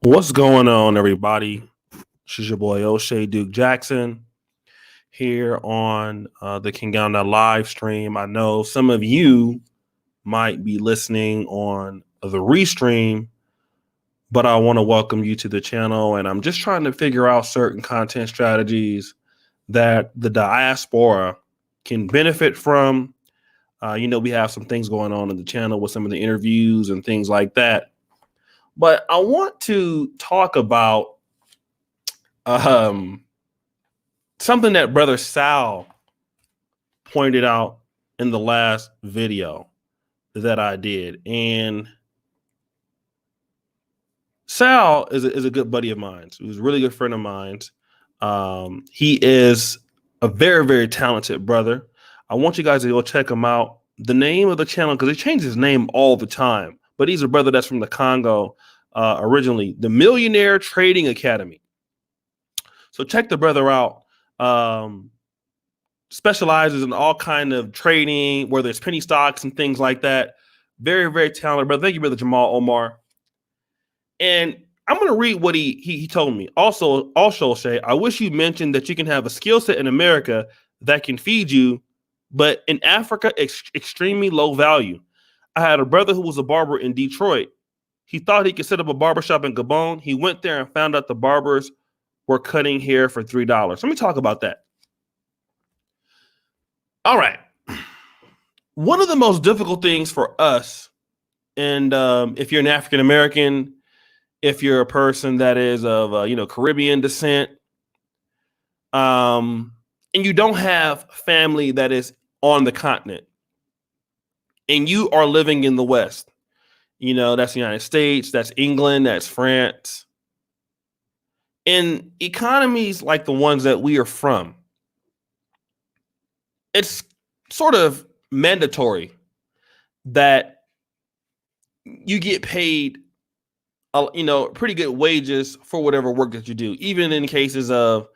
What's going on, everybody? This is your boy O'Shea Duke Jackson here on the King Down That live stream. I know some of you might be listening on the restream, but I want to welcome you to the channel. And I'm just trying to figure out certain content strategies that the diaspora can benefit from. We have some things going on in the channel with some of the interviews and things like that. But I want to talk about something that Brother Sal pointed out in the last video that I did. And Sal is a good buddy of mine. He's a really good friend of mine. He is a very, very talented brother. I want you guys to go check him out. The name of the channel, because he changes his name all the time, but he's a brother that's from the Congo originally, the Millionaire Trading Academy. So check the brother out. Specializes in all kind of trading, whether it's penny stocks and things like that. Very, very talented brother. Thank you, Brother Jamal Omar. And I'm going to read what he told me. Also, Shay, I wish you mentioned that you can have a skill set in America that can feed you, but in Africa, extremely low value. I had a brother who was a barber in Detroit. He thought he could set up a barbershop in Gabon. He went there and found out the barbers were cutting hair for $3. Let me talk about that. All right. One of the most difficult things for us, and if you're an African American, if you're a person that is of Caribbean descent, and you don't have family that is on the continent, and you are living in the West, that's the United States, that's England, that's France. In economies like the ones that we are from, it's sort of mandatory that you get paid, pretty good wages for whatever work that you do. Even in cases of,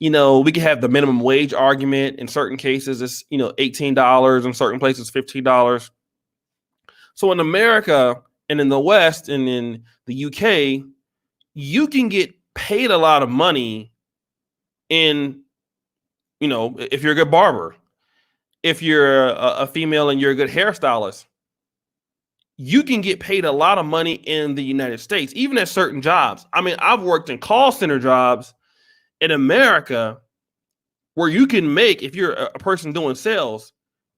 we can have the minimum wage argument. In certain cases, it's, $18. In certain places, $15. So in America and in the West and in the UK, you can get paid a lot of money in, if you're a good barber, if you're a female and you're a good hairstylist, you can get paid a lot of money in the United States, even at certain jobs. I mean, I've worked in call center jobs in America where you can make, if you're a person doing sales,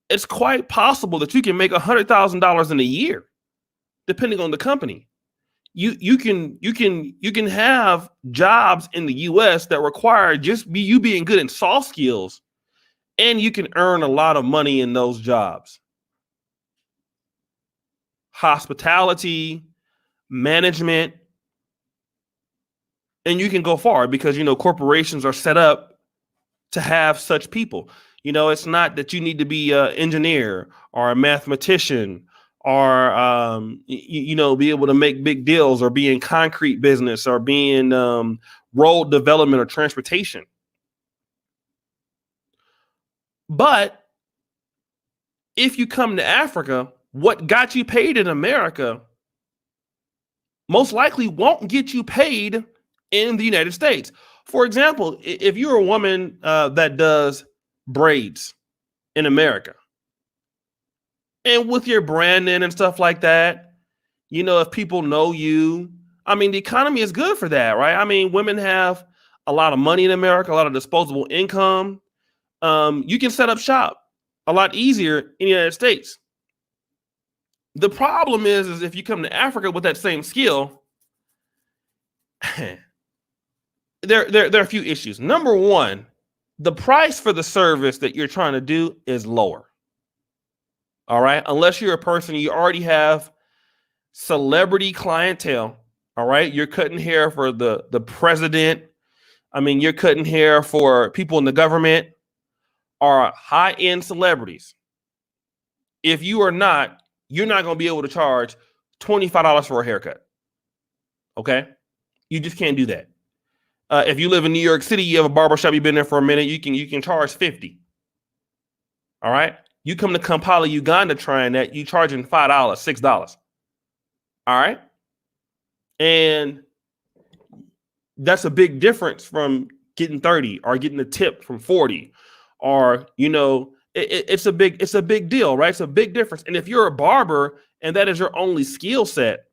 it's quite possible that you can make $100,000 in a year, depending on the company. You can have jobs in the US that require just you being good in soft skills, and you can earn a lot of money in those jobs. Hospitality, management, and you can go far because, corporations are set up to have such people. It's not that you need to be an engineer or a mathematician or, be able to make big deals or be in concrete business or be in road development or transportation. But if you come to Africa, what got you paid in America most likely won't get you paid in the United States. For example, if you're a woman that does braids in America, and with your branding and stuff like that, if people know you, I mean, the economy is good for that, right? I mean, women have a lot of money in America, a lot of disposable income. You can set up shop a lot easier in the United States. The problem is if you come to Africa with that same skill, there are a few issues. Number one, the price for the service that you're trying to do is lower. All right. Unless you're a person, you already have celebrity clientele. All right. You're cutting hair for the president. I mean, you're cutting hair for people in the government or high-end celebrities. If you are not, you're not going to be able to charge $25 for a haircut. Okay. You just can't do that. If you live in New York City, you have a barbershop, you've been there for a minute, you can charge $50. All right. You come to Kampala, Uganda, trying that, you charging $5, $6. All right. And That's a big difference from getting 30 or getting a tip from 40, or it's a big deal, right? It's a big difference. And if you're a barber and that is your only skill set,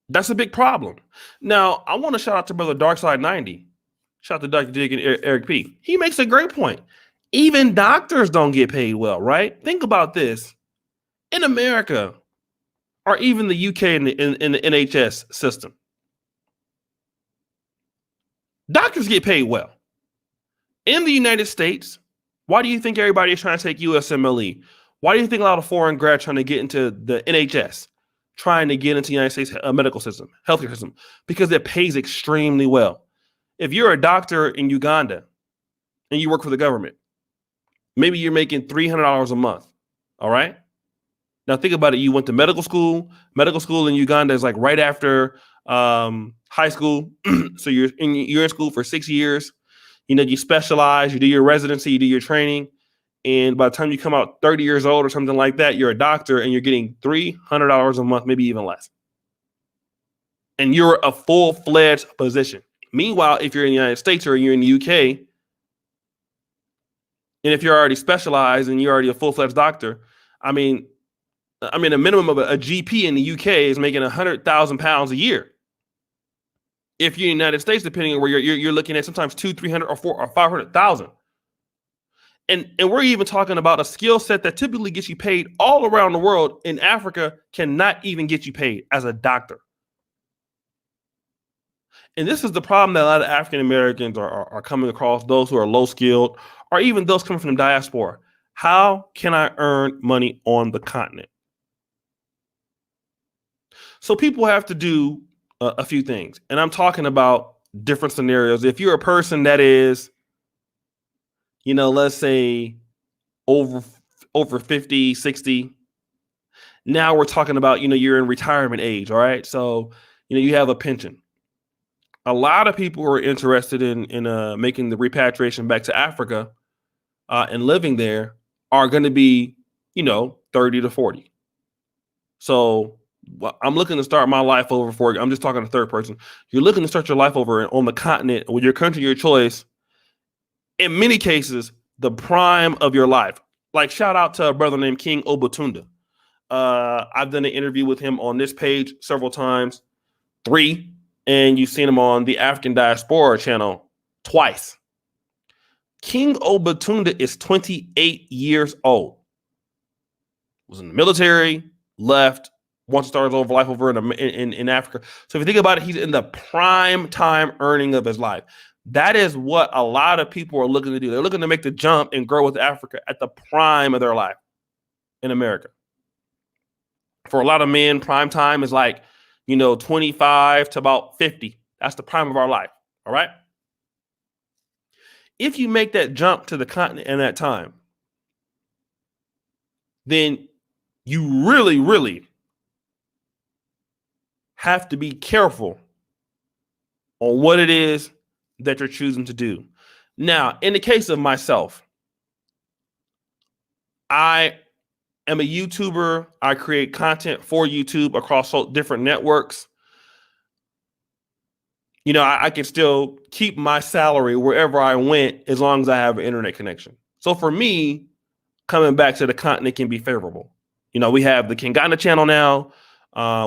that's a big problem. Now, I want to shout out to brother Darkside 90. Shout out to Dr. Dig and Eric P. He makes a great point. Even doctors don't get paid well, right? Think about this. In America, or even the UK in the NHS system, doctors get paid well. In the United States, why do you think everybody is trying to take USMLE? Why do you think a lot of foreign grads trying to get into the NHS, trying to get into the United States medical system, healthcare system? Because it pays extremely well. If you're a doctor in Uganda and you work for the government, maybe you're making $300 a month. All right. Now think about it. You went to medical school. Medical school in Uganda is like right after high school. So you're in school for 6 years. You specialize, you do your residency, you do your training. And by the time you come out 30 years old or something like that, you're a doctor and you're getting $300 a month, maybe even less. And you're a full-fledged position. Meanwhile, if you're in the United States or you're in the UK, and if you're already specialized and you're already a full-fledged doctor, I mean, a minimum of a GP in the UK is making £100,000 a year. If you're in the United States, depending on where you're looking at sometimes 200, 300, or 400 or 500,000. And we're even talking about a skill set that typically gets you paid all around the world. In Africa, cannot even get you paid as a doctor. And this is the problem that a lot of African Americans are coming across, those who are low skilled, or even those coming from the diaspora. How can I earn money on the continent? So people have to do a few things. And I'm talking about different scenarios. If you're a person that is, let's say over 50, 60, now we're talking about, you're in retirement age. All right. So, you have a pension. A lot of people who are interested in making the repatriation back to Africa and living there are going to be, 30 to 40. So I'm looking to start my life over for, I'm just talking to third person. You're looking to start your life over on the continent with your country, your choice. In many cases, the prime of your life. Like shout out to a brother named King Obatunda. I've done an interview with him on this page several times, 3, and you've seen him on the African Diaspora channel twice. King Obatunda is 28 years old. Was in the military, left, wants to start his life over in Africa. So if you think about it, he's in the prime time earning of his life. That is what a lot of people are looking to do. They're looking to make the jump and grow with Africa at the prime of their life in America. For a lot of men, prime time is like, 25 to about 50. That's the prime of our life. All right. If you make that jump to the continent in that time, then you really, really have to be careful on what it is that you're choosing to do. Now, in the case of myself, I am a YouTuber. I create content for YouTube across different networks. I can still keep my salary wherever I went as long as I have an internet connection. So for me, coming back to the continent can be favorable. We have the Kingana channel now.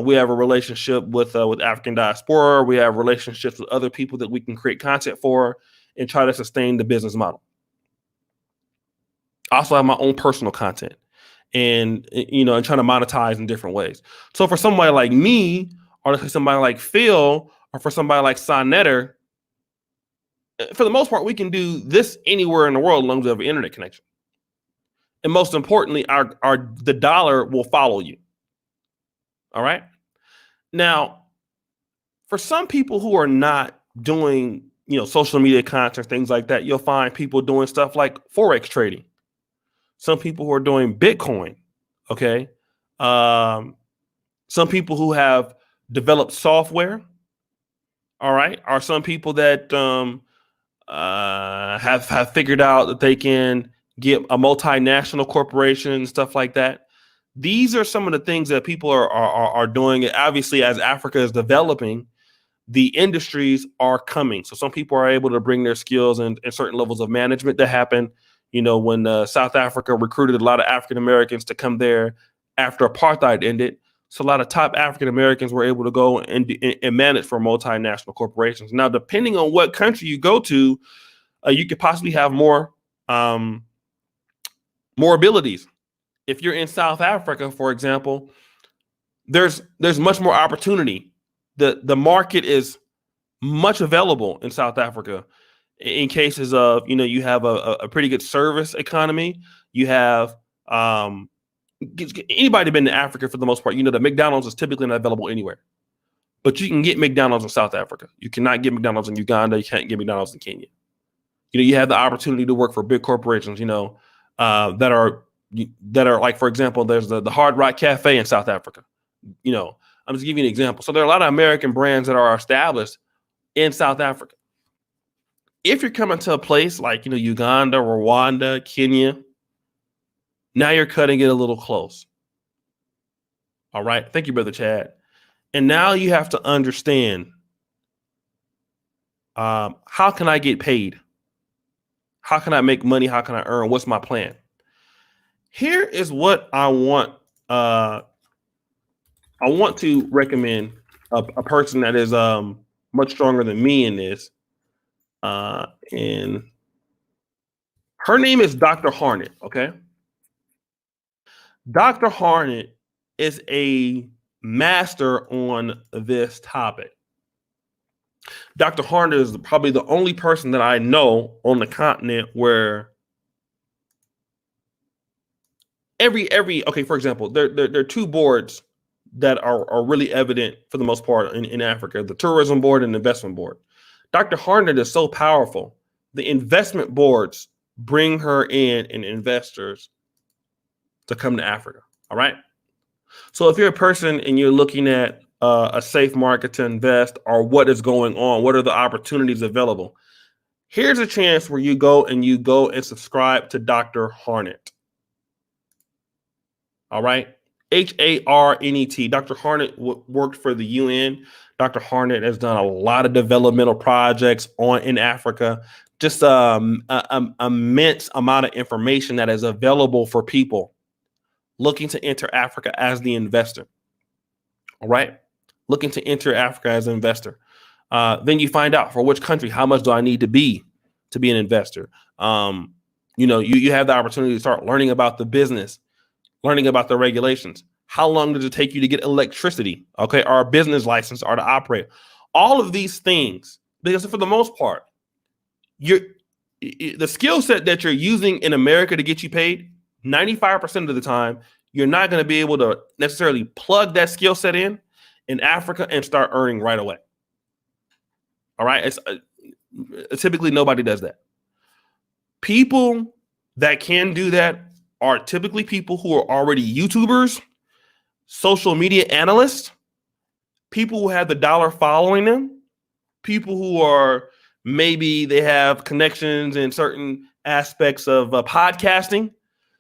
We have a relationship with African Diaspora. We have relationships with other people that we can create content for and try to sustain the business model. I also have my own personal content and trying to monetize in different ways. So for somebody like me, or somebody like Phil, or for somebody like Sonetter, for the most part, we can do this anywhere in the world as long as we have an internet connection. And most importantly, the dollar will follow you. All right. Now, for some people who are not doing, social media content, things like that, you'll find people doing stuff like Forex trading. Some people who are doing Bitcoin. Okay. Some people who have developed software. All right. Are some people that have figured out that they can get a multinational corporation, stuff like that. These are some of the things that people are doing. Obviously, as Africa is developing, the industries are coming. So some people are able to bring their skills and certain levels of management that happen. When South Africa recruited a lot of African Americans to come there after apartheid ended. So a lot of top African Americans were able to go and manage for multinational corporations. Now, depending on what country you go to, you could possibly have more abilities. If you're in South Africa, for example, there's much more opportunity. The market is much available in South Africa in cases of, you have a pretty good service economy. You have anybody been to Africa for the most part, the McDonald's is typically not available anywhere. But you can get McDonald's in South Africa. You cannot get McDonald's in Uganda. You can't get McDonald's in Kenya. You have the opportunity to work for big corporations, that are like, for example, there's the Hard Rock Cafe in South Africa. I'm just giving you an example. So there are a lot of American brands that are established in South Africa. If you're coming to a place like, Uganda, Rwanda, Kenya, now you're cutting it a little close. All right. Thank you, Brother Chad. And now you have to understand, how can I get paid? How can I make money? How can I earn? What's my plan? Here is what I want. I want to recommend a person that is much stronger than me in this. And her name is Dr. Hornet. Okay. Dr. Hornet is a master on this topic. Dr. Hornet is probably the only person that I know on the continent where okay, for example, there are two boards that are really evident for the most part in Africa: the tourism board and the investment board. Dr. Hornet is so powerful. The investment boards bring her in and investors to come to Africa. All right. So if you're a person and you're looking at a safe market to invest, or what is going on, what are the opportunities available, here's a chance where you go and subscribe to Dr. Hornet. All right. Harnet. Dr. Hornet worked for the UN. Dr. Hornet has done a lot of developmental projects in Africa. Just an immense amount of information that is available for people looking to enter Africa as the investor. All right. Looking to enter Africa as an investor. Then you find out for which country, how much do I need to be an investor? You have the opportunity to start learning about the business, learning about the regulations. How long does it take you to get electricity? Okay. Or a business license, or to operate? All of these things, because for the most part, the skill set that you're using in America to get you paid, 95% of the time, you're not going to be able to necessarily plug that skill set in Africa and start earning right away. All right. It's typically nobody does that. People that can do that are typically people who are already YouTubers, social media analysts, people who have the dollar following them, people who are maybe they have connections in certain aspects of podcasting.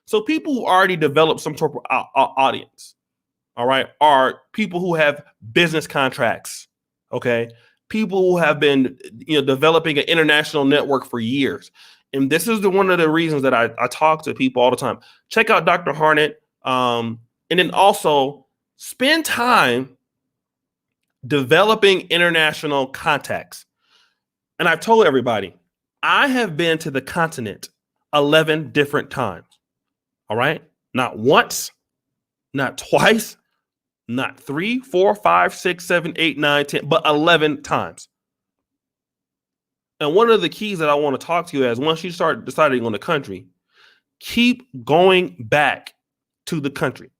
So people who already developed some sort of audience, all right, are people who have business contracts, okay, people who have been developing an international network for years. And this is one of the reasons that I talk to people all the time. Check out Dr. Hornet, and then also spend time developing international contacts. And I've told everybody, I have been to the continent 11 different times. All right. Not once, not twice, not 3, 4, 5, 6, 7, 8, 9, 10, but 11 times. And one of the keys that I want to talk to you is, once you start deciding on the country, keep going back to the country.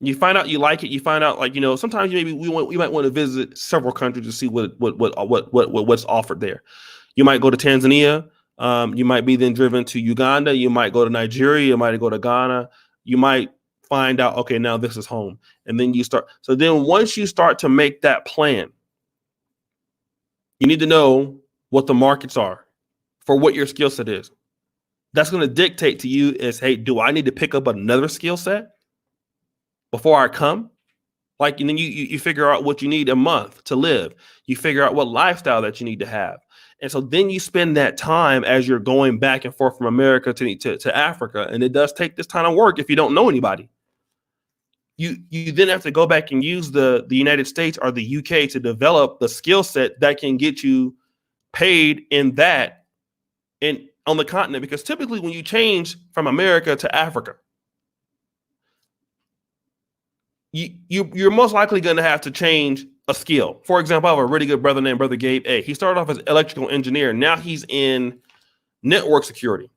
You find out you like it. You find out, sometimes maybe we might want to visit several countries to see what's offered there. You might go to Tanzania. You might be then driven to Uganda. You might go to Nigeria. You might go to Ghana. You might find out, okay, now this is home. And then you start. So then once you start to make that plan, you need to know what the markets are for what your skill set is. That's going to dictate to you is, hey, do I need to pick up another skill set before I come? Like, and then you figure out what you need a month to live. You figure out what lifestyle that you need to have. And so then you spend that time as you're going back and forth from America to Africa. And it does take this kind of work if you don't know anybody. You then have to go back and use the United States or the UK to develop the skill set that can get you paid in that and on the continent. Because typically when you change from America to Africa, you're most likely going to have to change a skill. For example, I have a really good brother named Brother Gabe A. He started off as electrical engineer. Now he's in network security.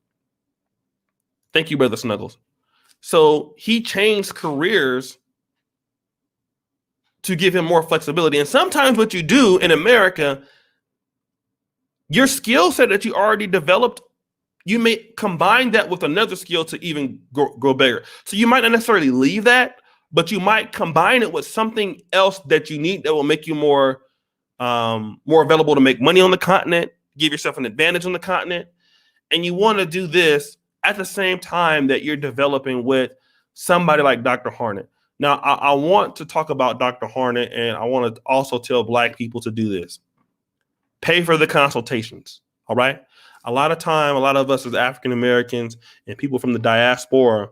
Thank you, Brother Snuggles. So he changed careers to give him more flexibility. And sometimes what you do in America, your skill set that you already developed, you may combine that with another skill to even grow bigger. So you might not necessarily leave that, but you might combine it with something else that you need that will make you more available to make money on the continent, give yourself an advantage on the continent. And you want to do this at the same time that you're developing with somebody like Dr. Hornet. Now, I want to talk about Dr. Hornet, and I want to also tell Black people to do this. Pay for the consultations, all right? A lot of us as African Americans and people from the diaspora,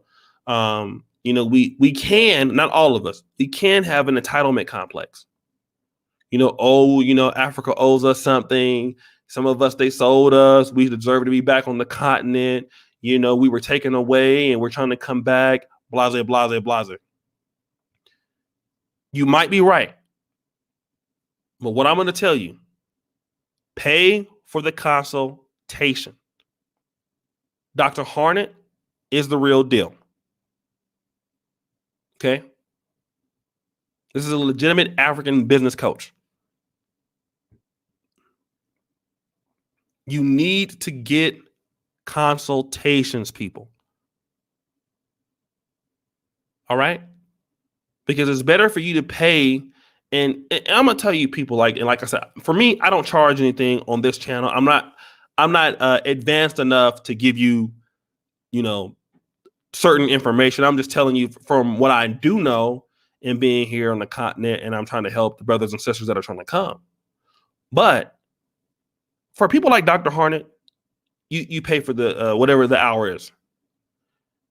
we can, not all of us, we can have an entitlement complex. Africa owes us something. Some of us, they sold us. We deserve to be back on the continent. We were taken away and we're trying to come back. Blase, blase, blase. You might be right. But what I'm going to tell you, pay for the consultation. Dr. Hornet is the real deal. Okay? This is a legitimate African business coach. You need to get consultations, people. All right? Because it's better for you to pay. And I'm going to tell you, people, like I said, for me, I don't charge anything on this channel. I'm not advanced enough to give you, certain information. I'm just telling you from what I do know in being here on the continent, and I'm trying to help the brothers and sisters that are trying to come. But for people like Dr. Hornet, you pay for the whatever the hour is,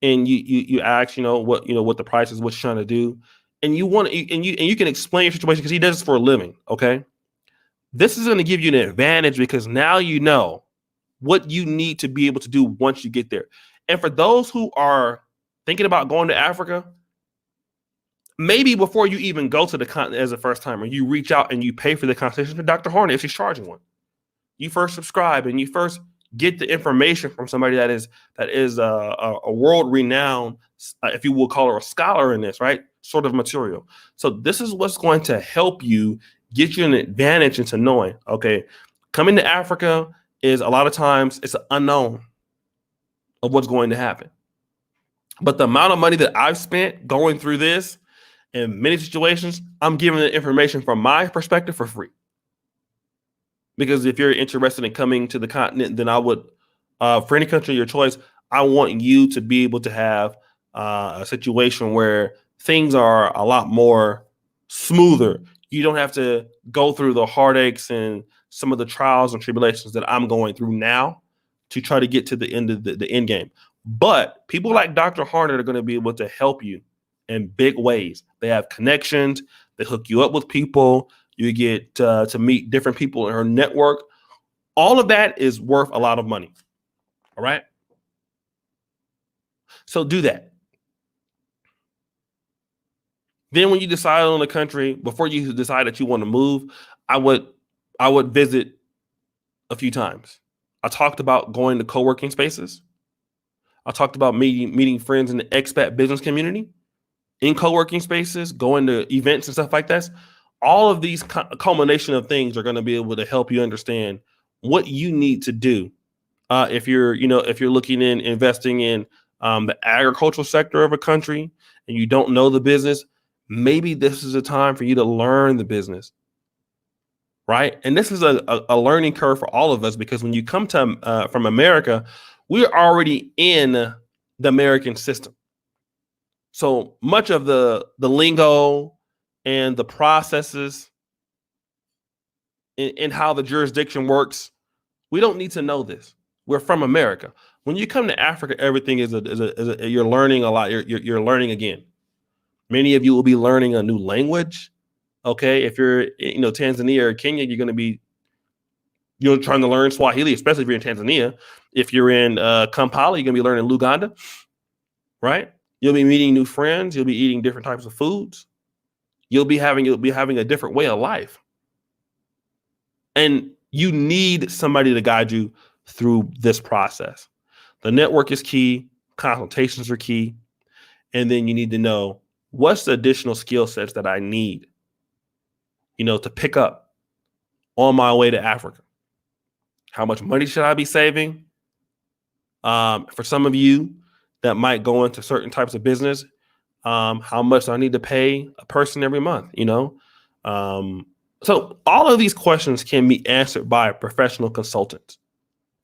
and you ask what the price is, what you're trying to do, and you can explain your situation because he does this for a living. Okay, this is going to give you an advantage because now you know what you need to be able to do once you get there. And for those who are thinking about going to Africa, maybe before you even go to the continent as a first timer, you reach out and you pay for the consultation to Dr. Hornet if she's charging one. You first subscribe and you first get the information from somebody that is a world renowned, if you will call her a scholar in this, right? Sort of material. So this is what's going to help you get you an advantage into knowing, okay, coming to Africa is a lot of times it's an unknown of what's going to happen. But the amount of money that I've spent going through this in many situations, I'm giving the information from my perspective for free. Because if you're interested in coming to the continent, then I would, for any country of your choice, I want you to be able to have a situation where things are a lot more smoother. You don't have to go through the heartaches and some of the trials and tribulations that I'm going through now to try to get to the end of the end game. But people like Dr. Hornet are going to be able to help you in big ways. They have connections. They hook you up with people. You get to meet different people in her network. All of that is worth a lot of money. All right. So do that. Then when you decide on the country, before you decide that you want to move, I would visit a few times. I talked about going to co-working spaces. I talked about meeting friends in the expat business community, in co-working spaces, going to events and stuff like that. All of these culmination of things are going to be able to help you understand what you need to do if you're looking in investing in the agricultural sector of a country and you don't know the business. Maybe this is a time for you to learn the business. Right. And this is a learning curve for all of us, because when you come to from America, we're already in the American system. So much of the lingo and the processes and how the jurisdiction works. We don't need to know this. We're from America. When you come to Africa, everything is you're learning a lot. You're learning again. Many of you will be learning a new language. Okay, if you're Tanzania or Kenya, you're going to be trying to learn Swahili, especially if you're in Tanzania. If you're in Kampala, you're going to be learning Luganda, right? You'll be meeting new friends. You'll be eating different types of foods. You'll be having a different way of life. And you need somebody to guide you through this process. The network is key. Consultations are key. And then you need to know what's the additional skill sets that I need, to pick up on my way to Africa. How much money should I be saving? For some of you that might go into certain types of business, how much do I need to pay a person every month? So all of these questions can be answered by a professional consultant.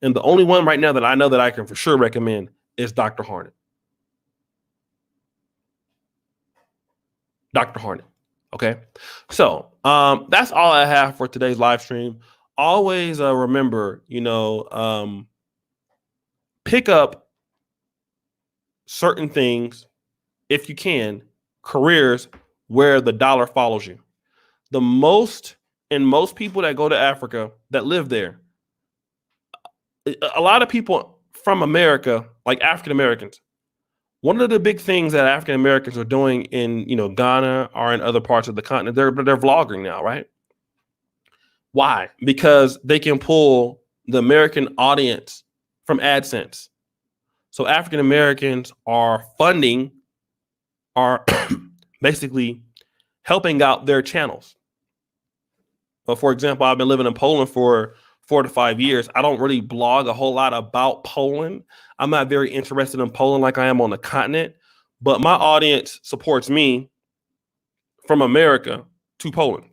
And the only one right now that I know that I can for sure recommend is Dr. Hornet. Dr. Hornet. Okay. So that's all I have for today's live stream. Always remember, pick up certain things, if you can, careers where the dollar follows you. Most people that go to Africa that live there, a lot of people from America, like African Americans, one of the big things that African Americans are doing in Ghana or in other parts of the continent, they're vlogging now, right? Why? Because they can pull the American audience from AdSense. So African Americans are basically helping out their channels. But for example, I've been living in Poland for 4 to 5 years. I don't really blog a whole lot about Poland. I'm not very interested in Poland like I am on the continent, but my audience supports me from America to Poland.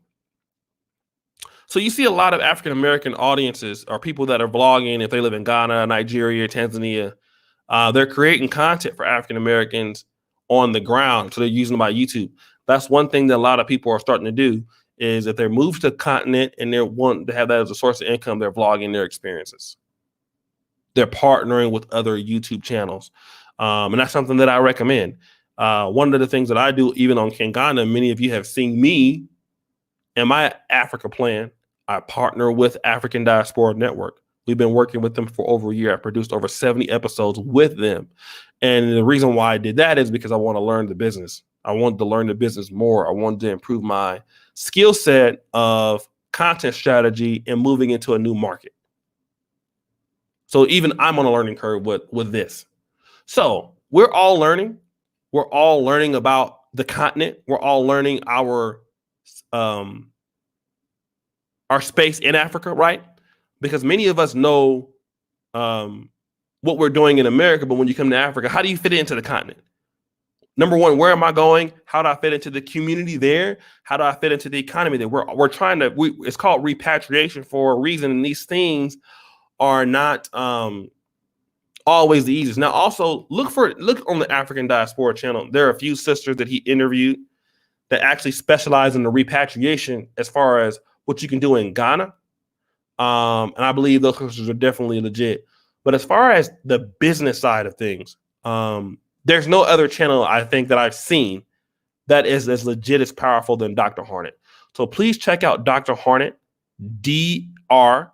So you see a lot of African American audiences or people that are vlogging if they live in Ghana, Nigeria, Tanzania. They're creating content for African Americans on the ground. So they're using them by YouTube. That's one thing that a lot of people are starting to do is if they're moved to the continent and they want to have that as a source of income, they're vlogging their experiences. They're partnering with other YouTube channels. And that's something that I recommend. One of the things that I do, even on Kingana, many of you have seen me and my Africa plan. I partner with African Diaspora Network. We've been working with them for over a year. I produced over 70 episodes with them. And the reason why I did that is because I want to learn the business. I wanted to learn the business more. I wanted to improve my skill set of content strategy and moving into a new market. So even I'm on a learning curve with this. So we're all learning. We're all learning about the continent. We're all learning our space in Africa, right? Because many of us know what we're doing in America, but when you come to Africa, how do you fit into the continent? Number one, where am I going? How do I fit into the community there? How do I fit into the economy there? We're trying to. It's called repatriation for a reason, and these things are not always the easiest. Now, also look on the African Diaspora channel. There are a few sisters that he interviewed that actually specialize in the repatriation as far as what you can do in Ghana. And I believe those sisters are definitely legit. But as far as the business side of things, there's no other channel I think that I've seen that is as legit as powerful than Dr. Hornet. So please check out Dr. Hornet, DrHarnet.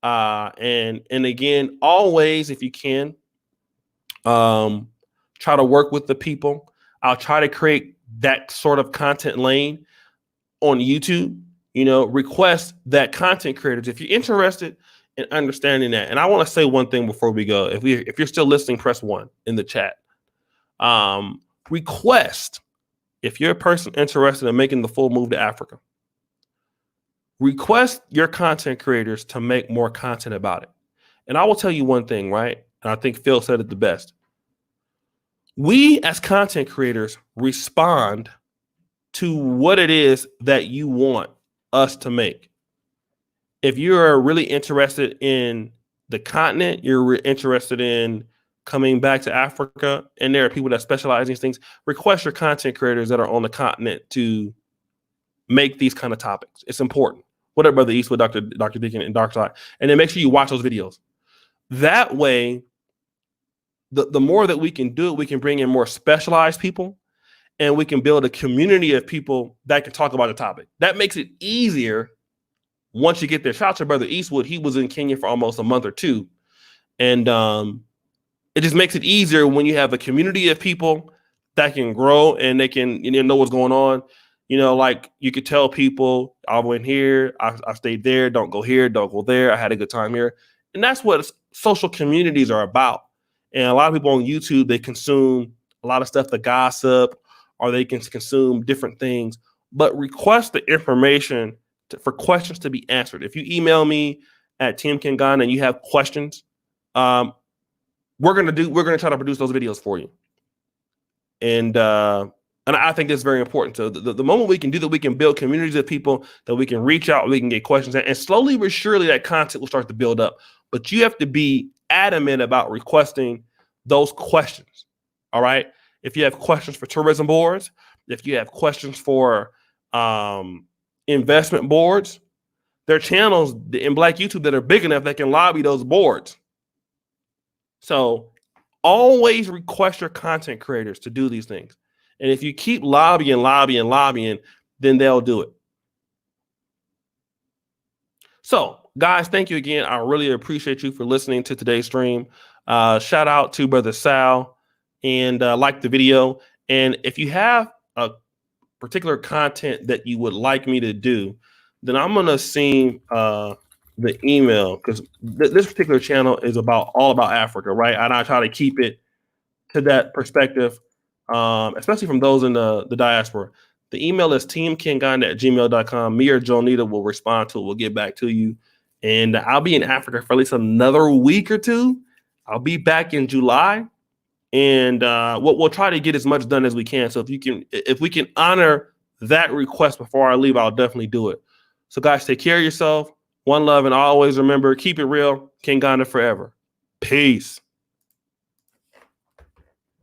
And again, always, if you can, try to work with the people. I'll try to create that sort of content lane on YouTube. Request that content creators, if you're interested in understanding that. And I want to say one thing before we go. If you're still listening, press 1 in the chat. Request, if you're a person interested in making the full move to Africa, request your content creators to make more content about it. And I will tell you one thing, right? And I think Phil said it the best. We as content creators respond to what it is that you want us to make. If you're really interested in the continent, you're interested in coming back to Africa, and there are people that specialize in these things, request your content creators that are on the continent to make these kind of topics. It's important. What up, Brother Eastwood, Dr. Deacon, and Dark Side? And then make sure you watch those videos. That way, the more that we can do it, we can bring in more specialized people, and we can build a community of people that can talk about the topic. That makes it easier once you get there. Shout out to Brother Eastwood. He was in Kenya for almost a month or two. And it just makes it easier when you have a community of people that can grow and they can know what's going on. Like you could tell people, I went here, I stayed there, don't go here, don't go there. I had a good time here. And that's what social communities are about. And a lot of people on YouTube, they consume a lot of stuff to gossip, or they can consume different things, but request the information for questions to be answered. If you email me at Team Kingana and you have questions, we're gonna try to produce those videos for you. And I think that's very important. So the moment we can do that, we can build communities of people that we can reach out, we can get questions, and slowly but surely that content will start to build up. But you have to be adamant about requesting those questions. All right. If you have questions for tourism boards, if you have questions for investment boards, there are channels in Black YouTube that are big enough that can lobby those boards. So always request your content creators to do these things. And if you keep lobbying, then they'll do it. So, guys, thank you again. I really appreciate you for listening to today's stream. Shout out to Brother Sal, and like the video. And if you have a particular content that you would like me to do, then I'm going to send the email, because this particular channel is all about Africa, right? And I try to keep it to that perspective, especially from those in the diaspora. The email is teamkingana@gmail.com. Me or Jonita will respond to it. We'll get back to you. And I'll be in Africa for at least another week or two. I'll be back in July. And we'll try to get as much done as we can. So if we can honor that request before I leave, I'll definitely do it. So guys, take care of yourself. One love, and always remember, keep it real. Kingana forever. Peace.